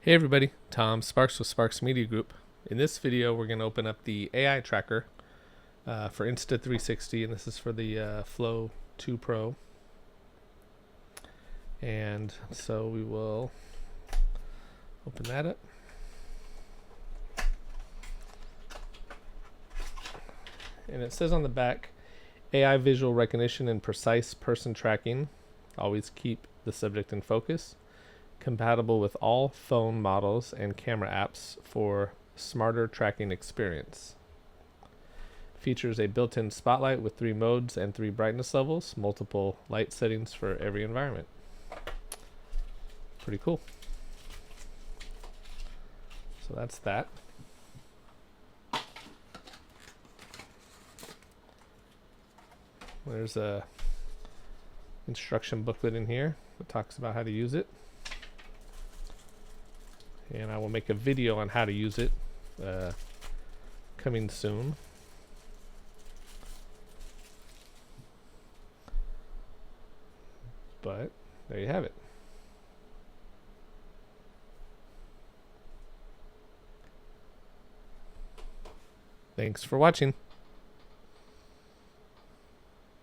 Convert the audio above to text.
Hey everybody, Tom Sparks with Sparks Media Group. In this video, we're going to open up the AI Tracker for Insta360, and this is for the Flow 2 Pro. And so we will open that up. And it says on the back, AI visual recognition and precise person tracking. Always keep the subject in focus. Compatible with all phone models and camera apps for smarter tracking experience. Features a built-in spotlight with 3 modes and 3 brightness levels, multiple light settings for every environment. Pretty cool. So that's that. There's a instruction booklet in here that talks about how to use it. And I will make a video on how to use it coming soon. But there you have it. Thanks for watching.